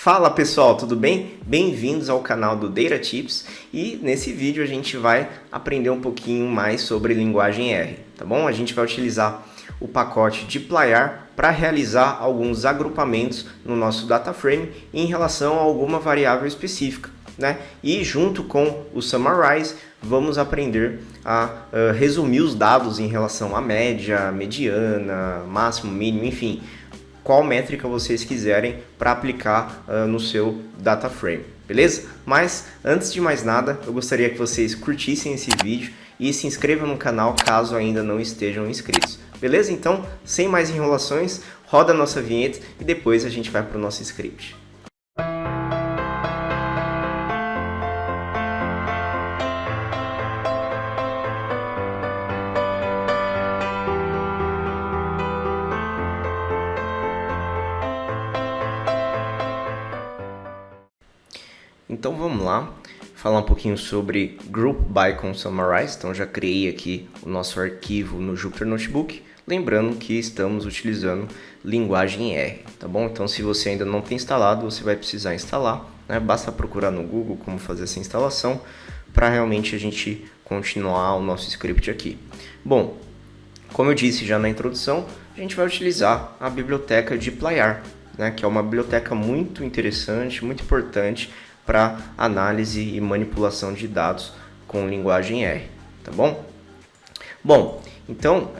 Fala pessoal, tudo bem? Bem-vindos ao canal do Data Tips e nesse vídeo a gente vai aprender um pouquinho mais sobre linguagem R, tá bom? A gente vai utilizar o pacote dplyr para realizar alguns agrupamentos no nosso data frame em relação a alguma variável específica, né? E junto com o summarize vamos aprender a resumir os dados em relação à média, mediana, máximo, mínimo, enfim, qual métrica vocês quiserem para aplicar no seu data frame, beleza? Mas antes de mais nada, eu gostaria que vocês curtissem esse vídeo e se inscrevam no canal caso ainda não estejam inscritos, beleza? Então, sem mais enrolações, roda a nossa vinheta e depois a gente vai para o nosso script. Então vamos lá, falar um pouquinho sobre Group by com Summarize. Então já criei aqui o nosso arquivo no Jupyter Notebook, lembrando que estamos utilizando linguagem R, tá bom? Então se você ainda não tem instalado, você vai precisar instalar, né? Basta procurar no Google como fazer essa instalação para realmente a gente continuar o nosso script aqui. Bom, como eu disse já na introdução, a gente vai utilizar a biblioteca dplyr, né? Que é uma biblioteca muito interessante, muito importante para análise e manipulação de dados com linguagem R, tá bom? Bom, então,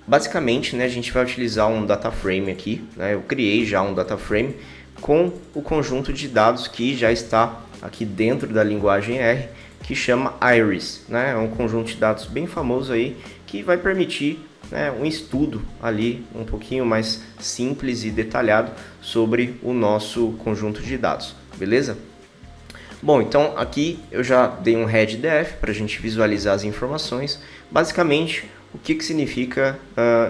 basicamente, né, a gente vai utilizar um data frame aqui, né? Eu criei já um data frame com o conjunto de dados que já está aqui dentro da linguagem R, que chama Iris, né? É um conjunto de dados bem famoso aí, que vai permitir, né, um estudo ali um pouquinho mais simples e detalhado sobre o nosso conjunto de dados, beleza? Bom, então aqui eu já dei um head.df para a gente visualizar as informações. Basicamente, o que significa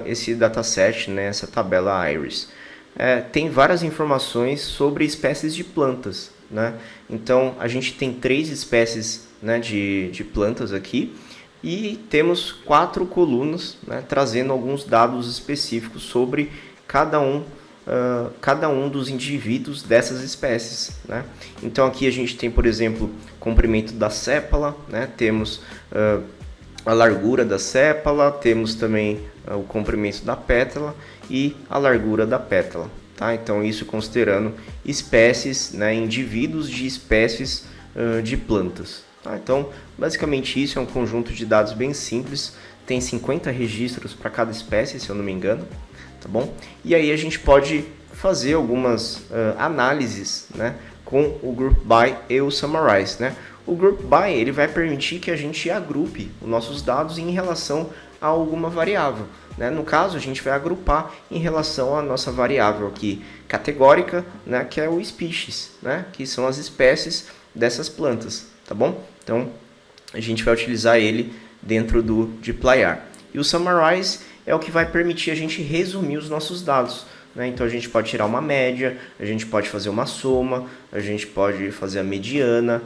esse dataset, né, essa tabela Iris? Tem várias informações sobre espécies de plantas, né? Então, a gente tem 3 espécies, né, de plantas aqui e temos 4 colunas, né, trazendo alguns dados específicos sobre cada um dos indivíduos dessas espécies, né? Então aqui a gente tem, por exemplo, comprimento da sépala, né? Temos a largura da sépala, temos também o comprimento da pétala e a largura da pétala, tá? Então isso considerando espécies, né? Indivíduos de espécies de plantas, tá? Então basicamente isso é um conjunto de dados bem simples, tem 50 registros para cada espécie, se eu não me engano. Tá bom? E aí a gente pode fazer algumas análises, né, com o Group By e o Summarize, né? O Group By ele vai permitir que a gente agrupe os nossos dados em relação a alguma variável, né? No caso, a gente vai agrupar em relação à nossa variável aqui categórica, né, que é o species, né, que são as espécies dessas plantas, tá bom? Então, a gente vai utilizar ele dentro do dplyr. E o Summarize é o que vai permitir a gente resumir os nossos dados, né? Então a gente pode tirar uma média, a gente pode fazer uma soma, a gente pode fazer a mediana,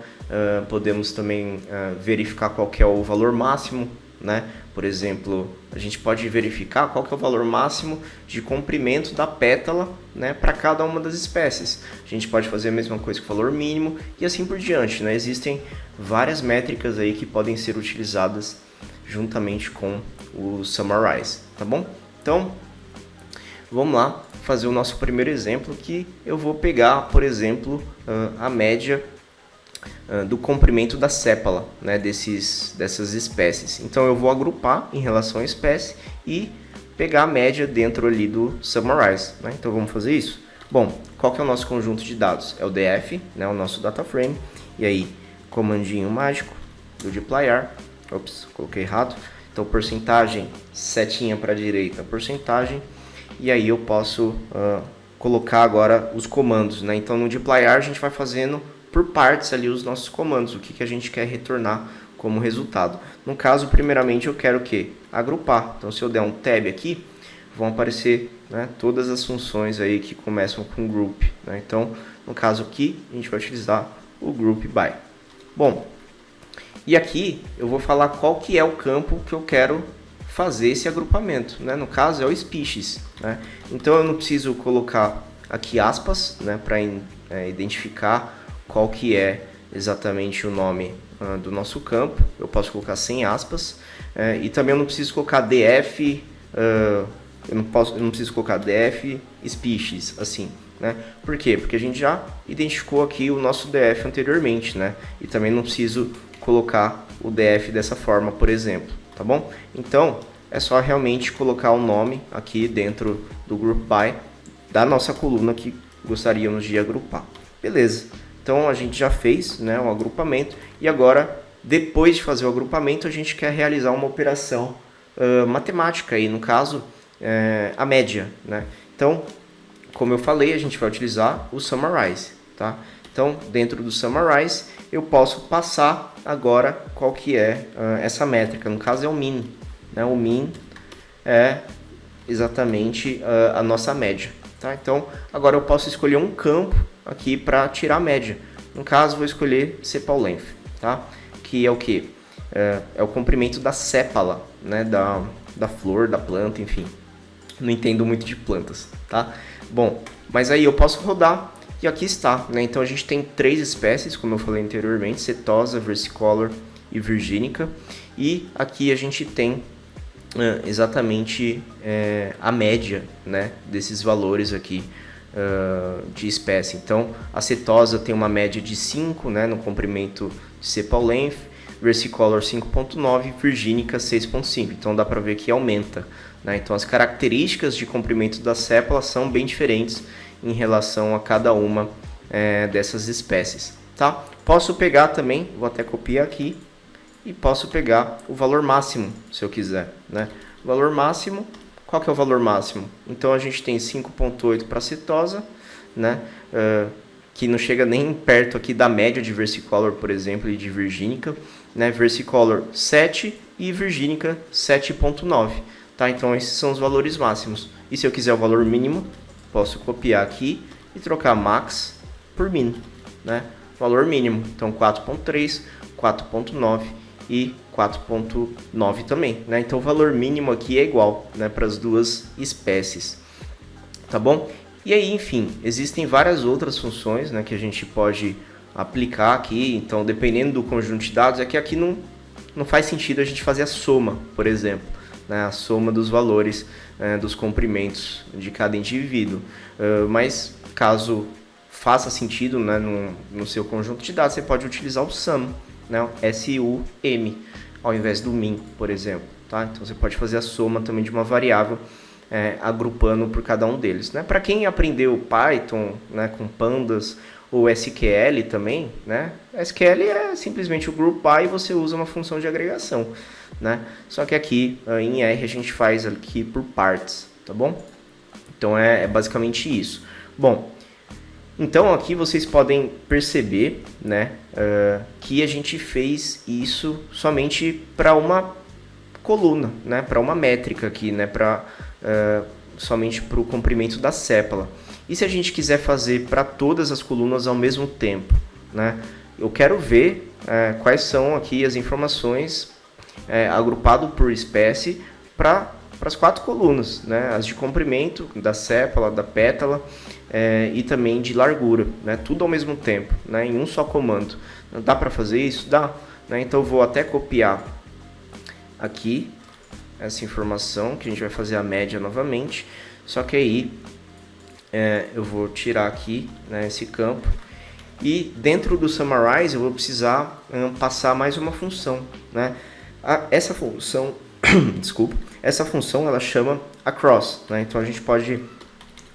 podemos também verificar qual que é o valor máximo, né? Por exemplo, a gente pode verificar qual que é o valor máximo de comprimento da pétala, né, para cada uma das espécies. A gente pode fazer a mesma coisa com o valor mínimo e assim por diante, né? Existem várias métricas aí que podem ser utilizadas juntamente com o Summarize, tá bom? Então, vamos lá fazer o nosso primeiro exemplo, que eu vou pegar, por exemplo, a média do comprimento da sépala, né, dessas espécies. Então, eu vou agrupar em relação à espécie e pegar a média dentro ali do Summarize, né? Então, vamos fazer isso? Bom, qual que é o nosso conjunto de dados? É o DF, né, o nosso data frame, e aí, comandinho mágico do dplyr. Ops, coloquei errado. Então, porcentagem, setinha para a direita, porcentagem. E aí eu posso colocar agora os comandos, né? Então, no dplyr a gente vai fazendo por partes ali os nossos comandos, o que a gente quer retornar como resultado. No caso, primeiramente, eu quero o quê? Agrupar. Então, se eu der um tab aqui, vão aparecer, né, todas as funções aí que começam com group, né? Então, no caso aqui, a gente vai utilizar o group by. Bom, e aqui eu vou falar qual que é o campo que eu quero fazer esse agrupamento, né? No caso é o species, né? Então eu não preciso colocar aqui aspas, né, para identificar qual que é exatamente o nome do nosso campo. Eu posso colocar sem aspas, e também eu não preciso colocar df, eu não preciso colocar df species, assim, né? Por quê? Porque a gente já identificou aqui o nosso df anteriormente, né? E também não preciso colocar o df dessa forma, por exemplo, tá bom? Então, é só realmente colocar o nome aqui dentro do group by da nossa coluna que gostaríamos de agrupar. Beleza. Então a gente já fez, né, um agrupamento e agora, depois de fazer o agrupamento, a gente quer realizar uma operação matemática, aí, no caso, a média, né? Então, como eu falei, a gente vai utilizar o summarize, tá? Então, dentro do summarize, eu posso passar agora qual que é essa métrica, no caso é o min, né? O min é exatamente a nossa média, tá? Então, agora eu posso escolher um campo aqui para tirar a média. No caso, vou escolher sepal length, tá? Que é o que? É o comprimento da sépala, né? Da flor, da planta, enfim. Não entendo muito de plantas, tá? Bom, mas aí eu posso rodar e aqui está, né? Então a gente tem 3 espécies, como eu falei anteriormente, setosa, versicolor e virgínica. E aqui a gente tem exatamente a média, né, desses valores aqui de espécie. Então a setosa tem uma média de 5, né, no comprimento de sepal length, versicolor 5.9, virgínica 6.5. Então dá para ver que aumenta, né? Então as características de comprimento da sépala são bem diferentes em relação a cada uma dessas espécies, tá? Posso pegar também, vou até copiar aqui, e posso pegar o valor máximo, se eu quiser, né? O valor máximo, qual que é o valor máximo? Então a gente tem 5.8 para setosa, né? Que não chega nem perto aqui da média de versicolor, por exemplo, e de virgínica, né? Versicolor 7 e virgínica 7.9, tá? Então esses são os valores máximos. E se eu quiser o valor mínimo, posso copiar aqui e trocar max por min, né? Valor mínimo, então 4.3, 4.9 e 4.9 também, né? Então o valor mínimo aqui é igual, né, para as duas espécies, tá bom? E aí, enfim, existem várias outras funções, né, que a gente pode aplicar aqui. Então, dependendo do conjunto de dados, é que aqui não faz sentido a gente fazer a soma, por exemplo, né, a soma dos valores dos comprimentos de cada indivíduo. Mas caso faça sentido, né, no seu conjunto de dados, você pode utilizar o sum, né, SUM, ao invés do min, por exemplo, tá? Então você pode fazer a soma também de uma variável, agrupando por cada um deles, né? Para quem aprendeu Python, né, com pandas, ou SQL também, né? SQL é simplesmente o group by e você usa uma função de agregação, né? Só que aqui em R a gente faz aqui por partes, tá bom? Então é basicamente isso. Bom, então aqui vocês podem perceber, né, que a gente fez isso somente para uma coluna, né, para uma métrica aqui, né, somente para o comprimento da sépala. E se a gente quiser fazer para todas as colunas ao mesmo tempo, né, eu quero ver quais são aqui as informações agrupado por espécie para as 4 colunas, né, as de comprimento da sépala, da pétala, e também de largura, né? Tudo ao mesmo tempo, né? Em um só comando. Dá para fazer isso? Dá, né? Então eu vou até copiar aqui essa informação, que a gente vai fazer a média novamente, só que aí eu vou tirar aqui, né, esse campo, e dentro do summarize eu vou precisar passar mais uma função, né? Essa função, desculpa, essa função ela chama across, né? Então a gente pode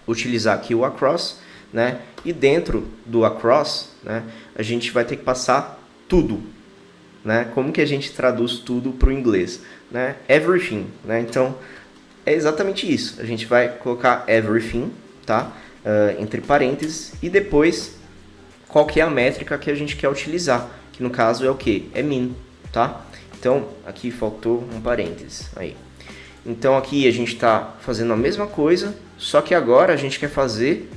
utilizar aqui o across, né? E dentro do across, né, a gente vai ter que passar tudo, né? Como que a gente traduz tudo para o inglês, né? Everything, né? Então é exatamente isso. A gente vai colocar everything, tá? Entre parênteses, e depois qual que é a métrica que a gente quer utilizar, que no caso é o que? É min, tá? Então aqui faltou um parênteses aí. Então aqui a gente está fazendo a mesma coisa, só que agora a gente quer fazer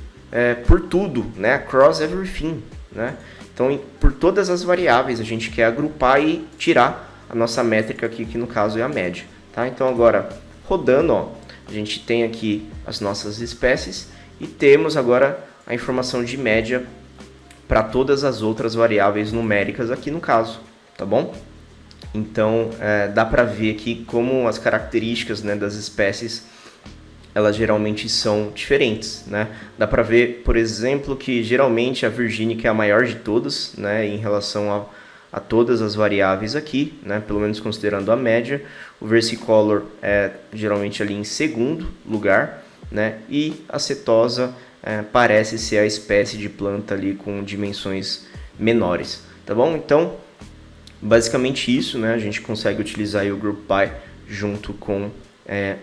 por tudo, né? Across everything, né? Então por todas as variáveis a gente quer agrupar e tirar a nossa métrica aqui, que no caso é a média, tá? Então agora rodando, ó, a gente tem aqui as nossas espécies e temos agora a informação de média para todas as outras variáveis numéricas aqui no caso, tá bom? Então, dá para ver aqui como as características, né, das espécies, elas geralmente são diferentes, né? Dá para ver, por exemplo, que geralmente a Virginia é a maior de todas, né, em relação a todas as variáveis aqui, né, pelo menos considerando a média. O versicolor é geralmente ali em segundo lugar, né, e a setosa parece ser a espécie de planta ali com dimensões menores, tá bom? Então, basicamente isso, né, a gente consegue utilizar aí o Group By junto com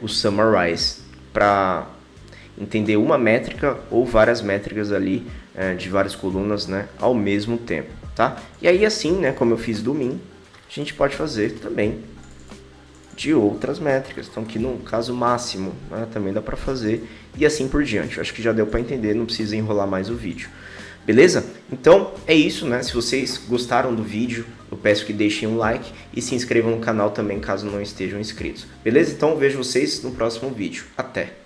o Summarize para entender uma métrica ou várias métricas ali de várias colunas, né, ao mesmo tempo, tá? E aí assim, né, como eu fiz do min, a gente pode fazer também de outras métricas. Então aqui no caso máximo, né, também dá para fazer e assim por diante. Eu acho que já deu para entender, não precisa enrolar mais o vídeo. Beleza? Então é isso, né? Se vocês gostaram do vídeo, eu peço que deixem um like e se inscrevam no canal também caso não estejam inscritos. Beleza? Então vejo vocês no próximo vídeo. Até!